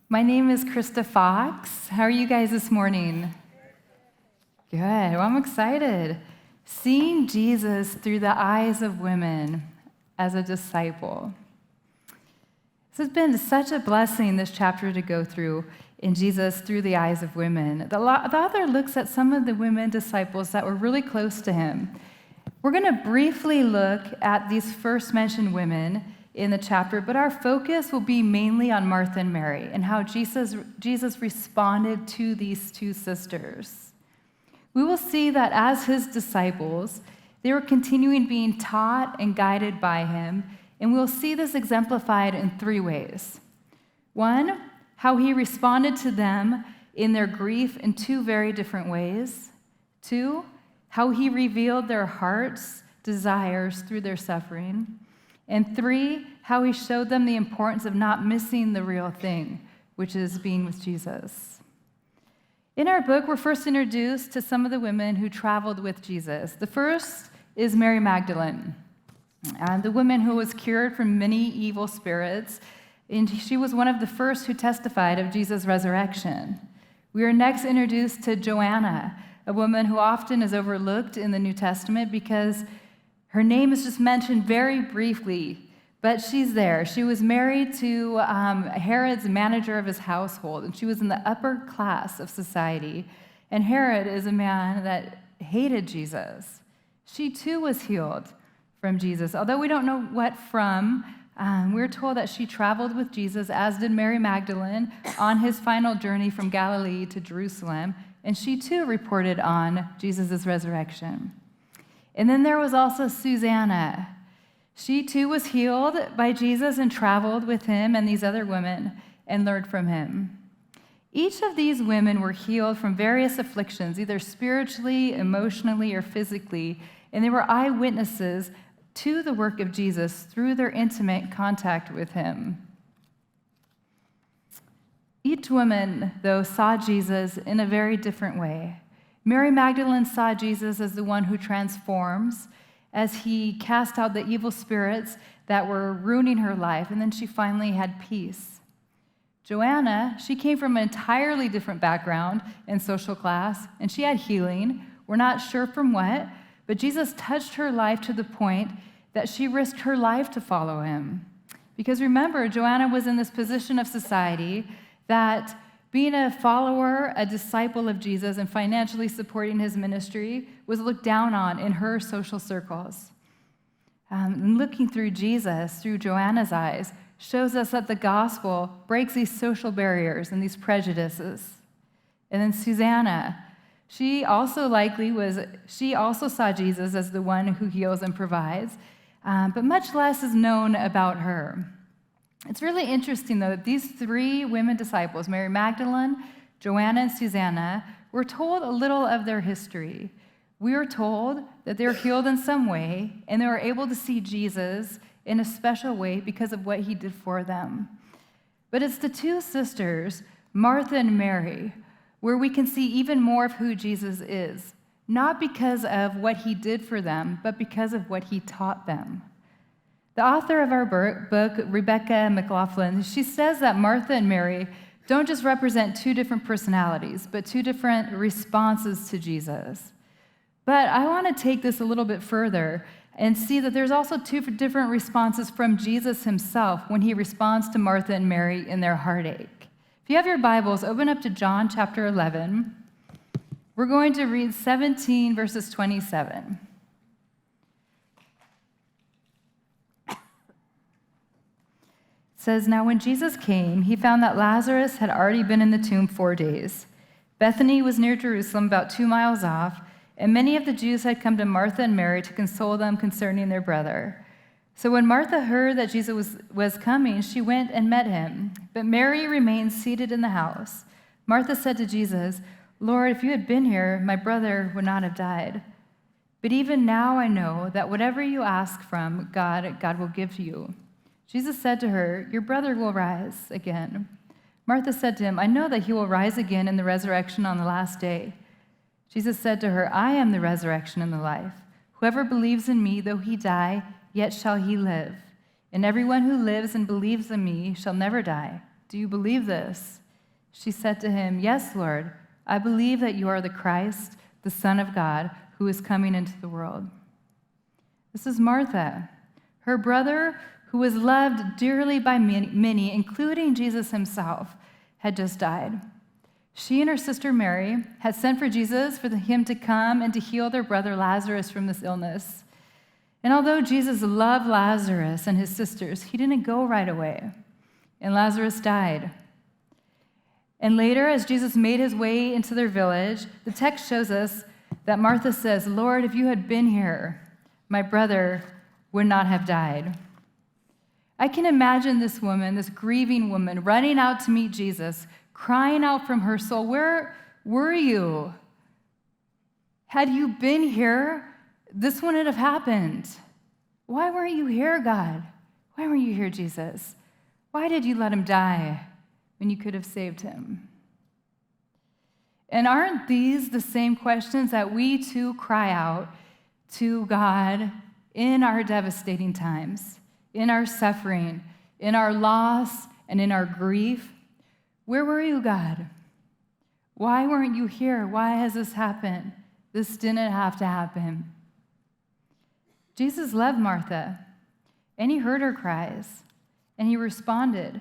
My name is Krista Fox. How are you guys this morning? Good. Well, I'm excited. Seeing Jesus through the eyes of women as a disciple. This has been such a blessing, this chapter, to go through in Jesus through the eyes of women. The author looks at some of the women disciples that were really close to him. We're going to briefly look at these first mentioned women in the chapter, but our focus will be mainly on Martha and Mary and how Jesus responded to these two sisters. We will see that as his disciples, they were continuing being taught and guided by him, and we'll see this exemplified in three ways. One, how he responded to them in their grief in two very different ways. Two, how he revealed their hearts' desires through their suffering. And three, how he showed them the importance of not missing the real thing, which is being with Jesus. In our book, we're first introduced to some of the women who traveled with Jesus. The first is Mary Magdalene, the woman who was cured from many evil spirits, and she was one of the first who testified of Jesus' resurrection. We are next introduced to Joanna, a woman who often is overlooked in the New Testament because her name is just mentioned very briefly, but she's there. She was married to Herod's manager of his household, and she was in the upper class of society. And Herod is a man that hated Jesus. She too was healed from Jesus, although we don't know what from. We're told that she traveled with Jesus, as did Mary Magdalene, on his final journey from Galilee to Jerusalem, and she too reported on Jesus' resurrection. And then there was also Susanna. She too was healed by Jesus and traveled with him and these other women and learned from him. Each of these women were healed from various afflictions, either spiritually, emotionally, or physically, and they were eyewitnesses to the work of Jesus through their intimate contact with him. Each woman, though, saw Jesus in a very different way. Mary Magdalene saw Jesus as the one who transforms, as he cast out the evil spirits that were ruining her life, and then she finally had peace. Joanna, she came from an entirely different background and social class, and she had healing. We're not sure from what, but Jesus touched her life to the point that she risked her life to follow him. Because remember, Joanna was in this position of society that being a follower, a disciple of Jesus, and financially supporting his ministry was looked down on in her social circles. And looking through Jesus, through Joanna's eyes, shows us that the gospel breaks these social barriers and these prejudices. And then Susanna, she also saw Jesus as the one who heals and provides, but much less is known about her. It's really interesting, though, that these three women disciples, Mary Magdalene, Joanna, and Susanna, were told a little of their history. We are told that they were healed in some way, and they were able to see Jesus in a special way because of what he did for them. But it's the two sisters, Martha and Mary, where we can see even more of who Jesus is, not because of what he did for them, but because of what he taught them. The author of our book, Rebecca McLaughlin, she says that Martha and Mary don't just represent two different personalities, but two different responses to Jesus. But I want to take this a little bit further and see that there's also two different responses from Jesus himself when he responds to Martha and Mary in their heartache. If you have your Bibles, open up to John chapter 11. We're going to read 17 verses 27. Says, "Now when Jesus came, he found that Lazarus had already been in the tomb 4 days. Bethany was near Jerusalem, about 2 miles off, and many of the Jews had come to Martha and Mary to console them concerning their brother. So when Martha heard that Jesus was coming, she went and met him. But Mary remained seated in the house. Martha said to Jesus, 'Lord, if you had been here, my brother would not have died. But even now I know that whatever you ask from God, God will give you.' Jesus said to her, 'Your brother will rise again.' Martha said to him, 'I know that he will rise again in the resurrection on the last day.' Jesus said to her, 'I am the resurrection and the life. Whoever believes in me, though he die, yet shall he live. And everyone who lives and believes in me shall never die. do you believe this?" She said to him, "Yes, Lord, I believe that you are the Christ, the Son of God, who is coming into the world." This is Martha. Her brother, who was loved dearly by many, including Jesus himself, had just died. She and her sister Mary had sent for Jesus for him to come and to heal their brother Lazarus from this illness. And although Jesus loved Lazarus and his sisters, he didn't go right away, and Lazarus died. And later, as Jesus made his way into their village, the text shows us that Martha says, "Lord, if you had been here, my brother would not have died." I can imagine this woman, this grieving woman, running out to meet Jesus, crying out from her soul, "Where were you? Had you been here, this wouldn't have happened. Why weren't you here, God? Why weren't you here, Jesus? Why did you let him die when you could have saved him?" And aren't these the same questions that we too cry out to God in our devastating times, in our suffering, in our loss, and in our grief? Where were you, God? Why weren't you here? Why has this happened? This didn't have to happen. Jesus loved Martha, and he heard her cries, and he responded.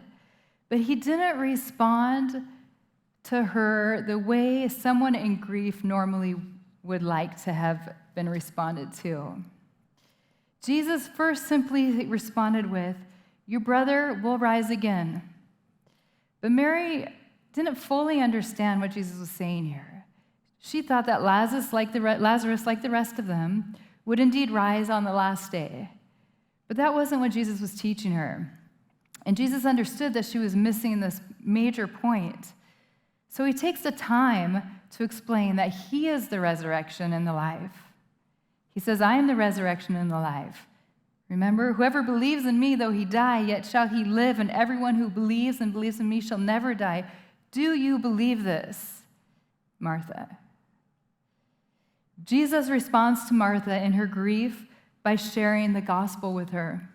But he didn't respond to her the way someone in grief normally would like to have been responded to. Jesus first simply responded with, "Your brother will rise again." But Mary didn't fully understand what Jesus was saying here. She thought that Lazarus, like the rest of them, would indeed rise on the last day. But that wasn't what Jesus was teaching her. And Jesus understood that she was missing this major point. So he takes the time to explain that he is the resurrection and the life. He says, "I am the resurrection and the life. Remember, whoever believes in me, though he die, yet shall he live, and everyone who believes in me shall never die. Do you believe this, Martha?" Jesus responds to Martha in her grief by sharing the gospel with her.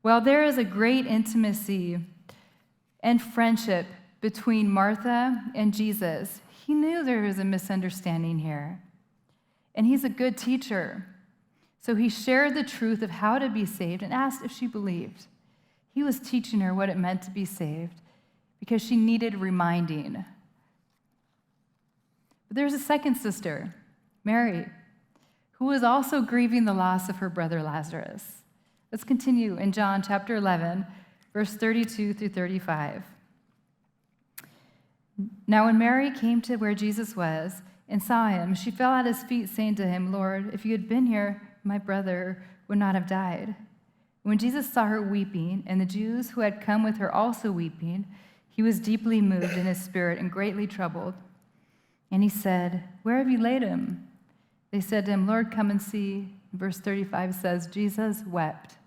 While there is a great intimacy and friendship between Martha and Jesus, he knew there was a misunderstanding here. And he's a good teacher. So he shared the truth of how to be saved and asked if she believed. He was teaching her what it meant to be saved because she needed reminding. But there's a second sister, Mary, who was also grieving the loss of her brother Lazarus. Let's continue in John chapter 11, verse 32 through 35. Now when Mary came to where Jesus was and saw him, she fell at his feet, saying to him, "Lord, if you had been here, my brother would not have died." When Jesus saw her weeping, and the Jews who had come with her also weeping, he was deeply moved in his spirit and greatly troubled. And he said, "Where have you laid him?" They said to him, "Lord, come and see." Verse 35 says, Jesus wept.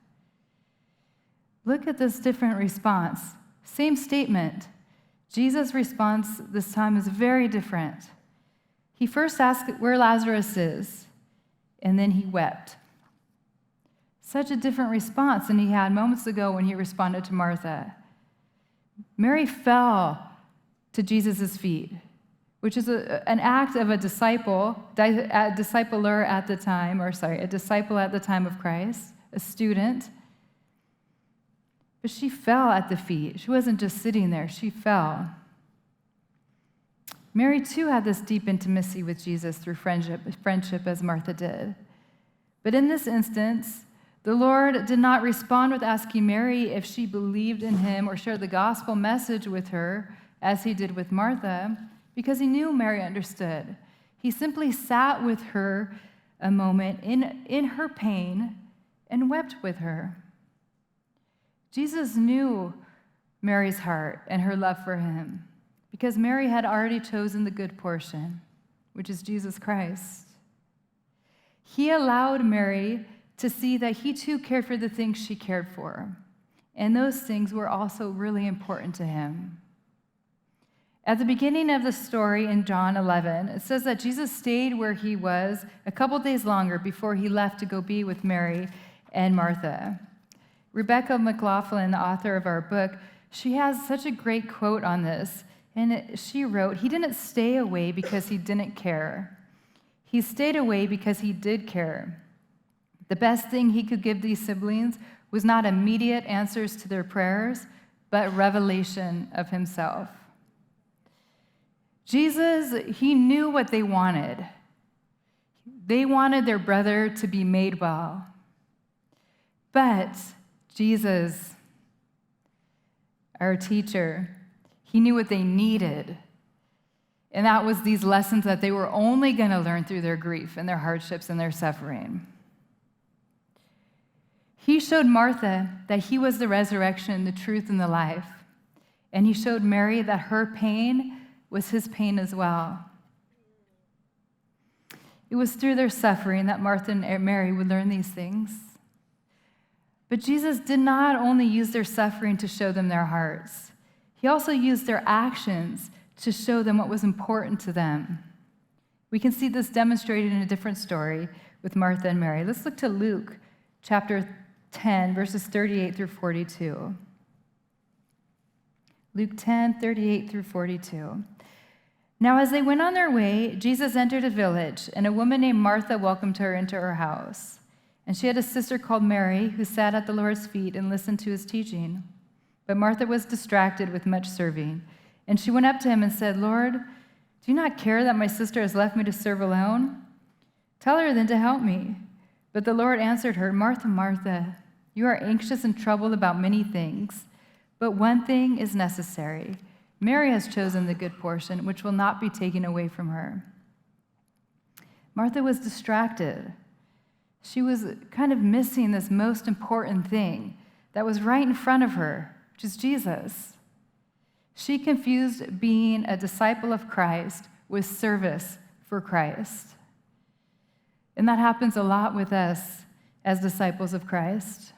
Look at this different response. Same statement. Jesus' response this time is very different. He first asked where Lazarus is, and then he wept. Such a different response than he had moments ago when he responded to Martha. Mary fell to Jesus' feet, which is an act of a disciple at the time of Christ, a student. But she fell at the feet. She wasn't just sitting there, she fell. Mary, too, had this deep intimacy with Jesus through friendship as Martha did. But in this instance, the Lord did not respond with asking Mary if she believed in him or shared the gospel message with her, as he did with Martha, because he knew Mary understood. He simply sat with her a moment in her pain and wept with her. Jesus knew Mary's heart and her love for him, because Mary had already chosen the good portion, which is Jesus Christ. He allowed Mary to see that he too cared for the things she cared for, and those things were also really important to him. At the beginning of the story in John 11, it says that Jesus stayed where he was a couple days longer before he left to go be with Mary and Martha. Rebecca McLaughlin, the author of our book, she has such a great quote on this. And she wrote, "He didn't stay away because he didn't care. He stayed away because he did care. The best thing he could give these siblings was not immediate answers to their prayers, but revelation of himself." Jesus, he knew what they wanted. They wanted their brother to be made well. But Jesus, our teacher, he knew what they needed. And that was these lessons that they were only going to learn through their grief and their hardships and their suffering. He showed Martha that he was the resurrection, the truth, and the life. And he showed Mary that her pain was his pain as well. It was through their suffering that Martha and Mary would learn these things. But Jesus did not only use their suffering to show them their hearts. He also used their actions to show them what was important to them. We can see this demonstrated in a different story with Martha and Mary. Let's look to Luke chapter 10, verses 38 through 42. Luke 10, 38 through 42. Now, as they went on their way, Jesus entered a village, and a woman named Martha welcomed her into her house. And she had a sister called Mary, who sat at the Lord's feet and listened to his teaching. But Martha was distracted with much serving. And she went up to him and said, "Lord, do you not care that my sister has left me to serve alone? Tell her then to help me." But the Lord answered her, "Martha, Martha, you are anxious and troubled about many things, but one thing is necessary. Mary has chosen the good portion, which will not be taken away from her." Martha was distracted. She was kind of missing this most important thing that was right in front of her, which is Jesus. She confused being a disciple of Christ with service for Christ. And that happens a lot with us as disciples of Christ.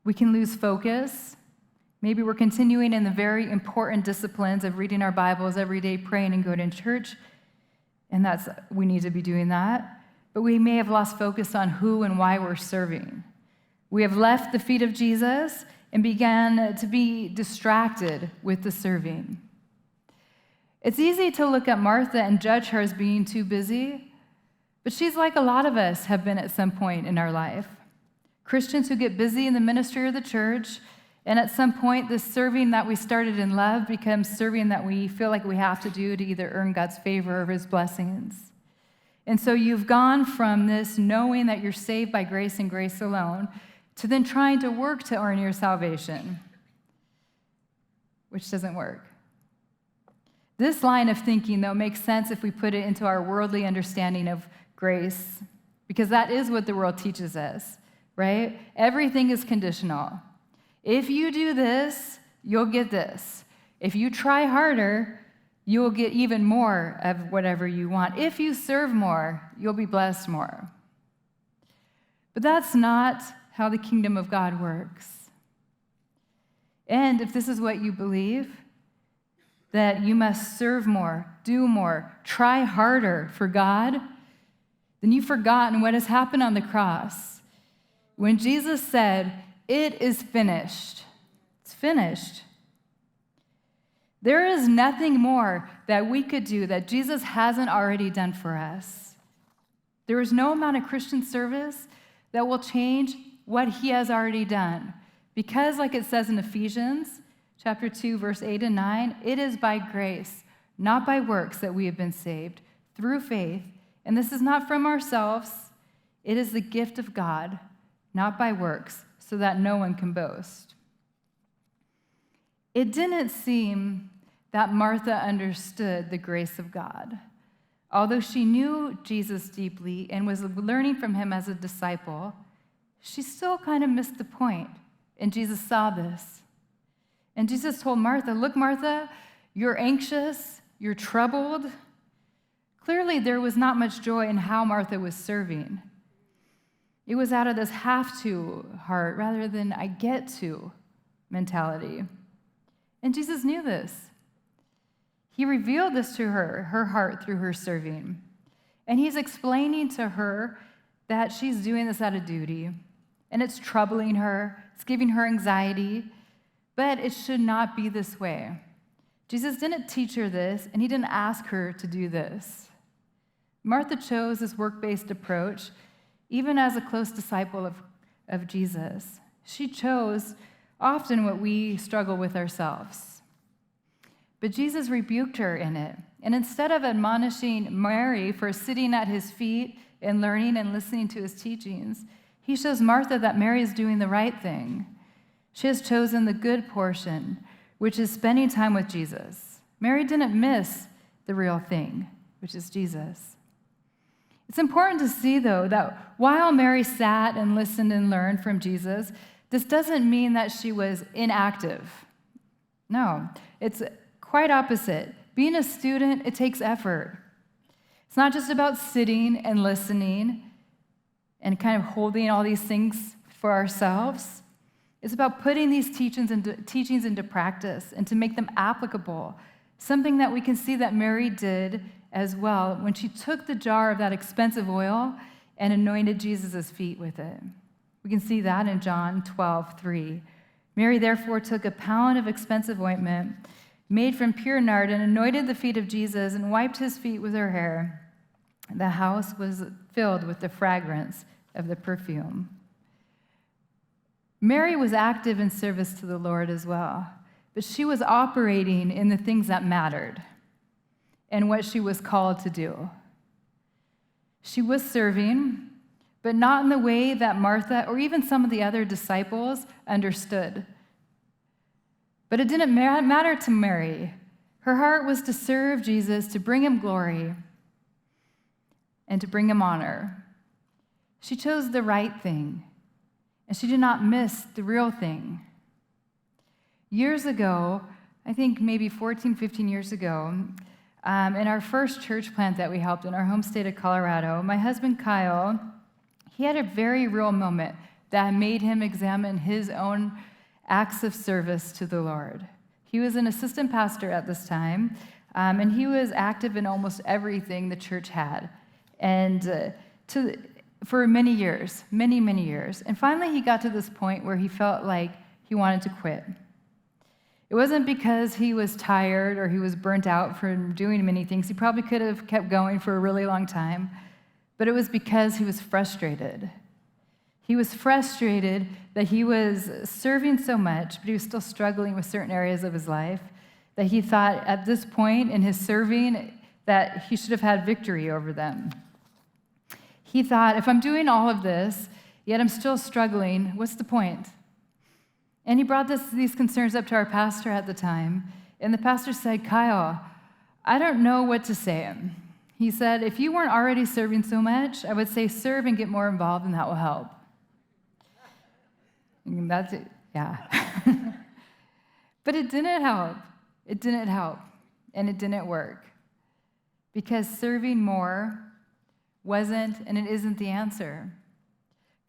We can lose focus. Maybe we're continuing in the very important disciplines of reading our Bibles every day, praying, and going to church, and we need to be doing that. But we may have lost focus on who and why we're serving. We have left the feet of Jesus and began to be distracted with the serving. It's easy to look at Martha and judge her as being too busy, but she's like a lot of us have been at some point in our life. Christians who get busy in the ministry of the church, and at some point, this serving that we started in love becomes serving that we feel like we have to do to either earn God's favor or his blessings. And so you've gone from this knowing that you're saved by grace and grace alone to then trying to work to earn your salvation, which doesn't work. This line of thinking, though, makes sense if we put it into our worldly understanding of grace, because that is what the world teaches us, right? Everything is conditional. If you do this, you'll get this. If you try harder, you'll get even more of whatever you want. If you serve more, you'll be blessed more. But that's not how the kingdom of God works. And if this is what you believe, that you must serve more, do more, try harder for God, then you've forgotten what has happened on the cross. When Jesus said, "It is finished," it's finished. There is nothing more that we could do that Jesus hasn't already done for us. There is no amount of Christian service that will change what he has already done. Because, like it says in Ephesians chapter 2, verse 8 and 9, it is by grace, not by works, that we have been saved, through faith. And this is not from ourselves. It is the gift of God, not by works, so that no one can boast. It didn't seem that Martha understood the grace of God. Although she knew Jesus deeply and was learning from him as a disciple, she still kind of missed the point, and Jesus saw this. And Jesus told Martha, "Look, Martha, you're anxious, you're troubled." Clearly, there was not much joy in how Martha was serving. It was out of this have-to heart rather than I get to mentality. And Jesus knew this. He revealed this to her heart through her serving. And he's explaining to her that she's doing this out of duty. And it's troubling her. It's giving her anxiety. But it should not be this way. Jesus didn't teach her this, and he didn't ask her to do this. Martha chose this work-based approach, even as a close disciple of Jesus. She chose often what we struggle with ourselves. But Jesus rebuked her in it. And instead of admonishing Mary for sitting at his feet and learning and listening to his teachings, he shows Martha that Mary is doing the right thing. She has chosen the good portion, which is spending time with Jesus. Mary didn't miss the real thing, which is Jesus. It's important to see, though, that while Mary sat and listened and learned from Jesus, this doesn't mean that she was inactive. No, it's quite opposite. Being a student, it takes effort. It's not just about sitting and listening and kind of holding all these things for ourselves. It's about putting these teachings into practice and to make them applicable, something that we can see that Mary did as well when she took the jar of that expensive oil and anointed Jesus' feet with it. We can see that in John 12:3. Mary therefore took a pound of expensive ointment made from pure nard and anointed the feet of Jesus and wiped his feet with her hair. The house was filled with the fragrance of the perfume. Mary was active in service to the Lord as well, but she was operating in the things that mattered and what she was called to do. She was serving, but not in the way that Martha or even some of the other disciples understood. But it didn't matter to Mary. Her heart was to serve Jesus, to bring him glory, and to bring him honor. She chose the right thing, and she did not miss the real thing. Years ago, I think maybe 14, 15 years ago, in our first church plant that we helped in our home state of Colorado, my husband Kyle, he had a very real moment that made him examine his own acts of service to the Lord. He was an assistant pastor at this time, and he was active in almost everything the church had, and for many years, many, many years. And finally, he got to this point where he felt like he wanted to quit. It wasn't because he was tired or he was burnt out from doing many things. He probably could have kept going for a really long time, but it was because he was frustrated. He was frustrated that he was serving so much, but he was still struggling with certain areas of his life, that he thought at this point in his serving that he should have had victory over them. He thought, if I'm doing all of this, yet I'm still struggling, what's the point? And he brought these concerns up to our pastor at the time, and the pastor said, Kyle, I don't know what to say. He said, if you weren't already serving so much, I would say serve and get more involved, and that will help. And that's it, yeah. But it didn't help. It didn't help, and it didn't work. Because serving more wasn't and it isn't the answer.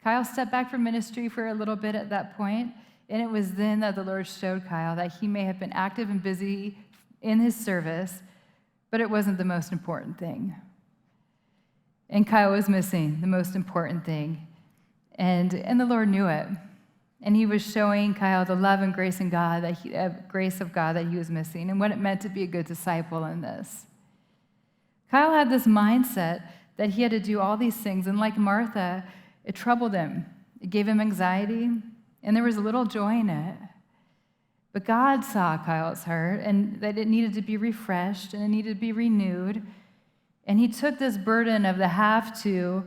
Kyle stepped back from ministry for a little bit at that point, and it was then that the Lord showed Kyle that he may have been active and busy in his service, but it wasn't the most important thing. And Kyle was missing the most important thing, and the Lord knew it. And he was showing Kyle the love and grace of God that he was missing, and what it meant to be a good disciple in this. Kyle had this mindset that he had to do all these things, and like Martha, it troubled him. It gave him anxiety, and there was a little joy in it. But God saw Kyle's heart, and that it needed to be refreshed, and it needed to be renewed, and he took this burden of the have to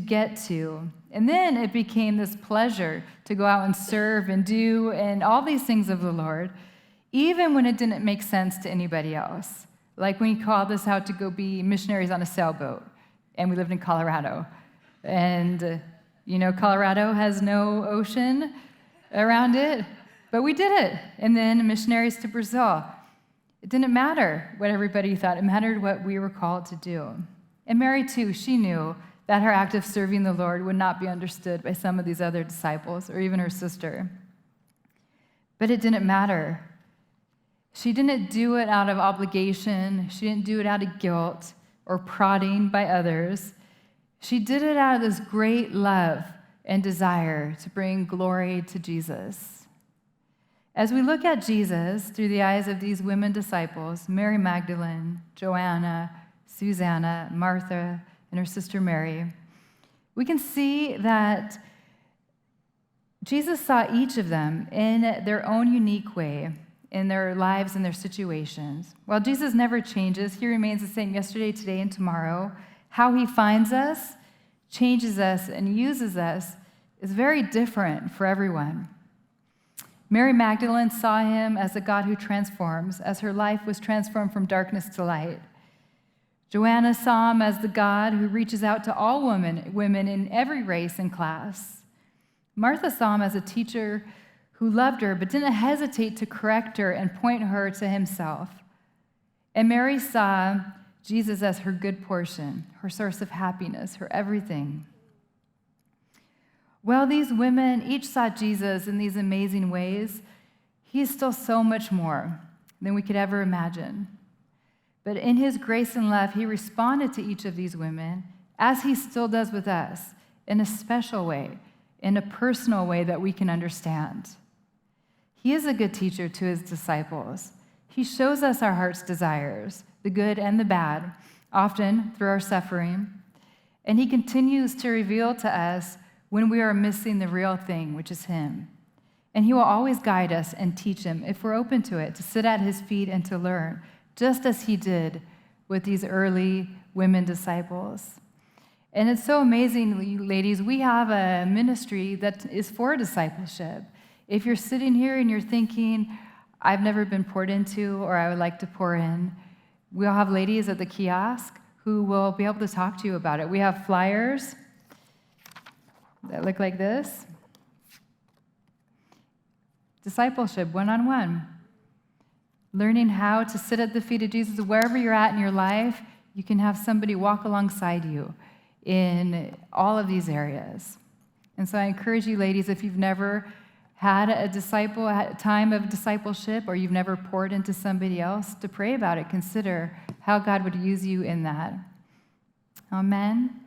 get to. And then it became this pleasure to go out and serve and do and all these things of the Lord, even when it didn't make sense to anybody else. Like when he called us out to go be missionaries on a sailboat, and we lived in Colorado. And, Colorado has no ocean around it, but we did it. And then missionaries to Brazil. It didn't matter what everybody thought. It mattered what we were called to do. And Mary, too, she knew that her act of serving the Lord would not be understood by some of these other disciples or even her sister. But it didn't matter. She didn't do it out of obligation. She didn't do it out of guilt or prodding by others. She did it out of this great love and desire to bring glory to Jesus. As we look at Jesus through the eyes of these women disciples, Mary Magdalene, Joanna, Susanna, Martha, and her sister Mary, we can see that Jesus saw each of them in their own unique way, in their lives and their situations. While Jesus never changes, he remains the same yesterday, today, and tomorrow. How he finds us, changes us, and uses us is very different for everyone. Mary Magdalene saw him as a God who transforms, as her life was transformed from darkness to light. Joanna saw him as the God who reaches out to all women in every race and class. Martha saw him as a teacher who loved her but didn't hesitate to correct her and point her to himself. And Mary saw Jesus as her good portion, her source of happiness, her everything. While these women each saw Jesus in these amazing ways, he is still so much more than we could ever imagine. But in his grace and love, he responded to each of these women, as he still does with us, in a special way, in a personal way that we can understand. He is a good teacher to his disciples. He shows us our heart's desires, the good and the bad, often through our suffering. And he continues to reveal to us when we are missing the real thing, which is him. And he will always guide us and teach him if we're open to it, to sit at his feet and to learn, just as he did with these early women disciples. And it's so amazing, ladies, we have a ministry that is for discipleship. If you're sitting here and you're thinking, I've never been poured into, or I would like to pour in, we'll have ladies at the kiosk who will be able to talk to you about it. We have flyers that look like this. Discipleship, one-on-one. Learning how to sit at the feet of Jesus. Wherever you're at in your life, you can have somebody walk alongside you in all of these areas. And so I encourage you, ladies, if you've never had a time of discipleship, or you've never poured into somebody else, to pray about it. Consider how God would use you in that. Amen.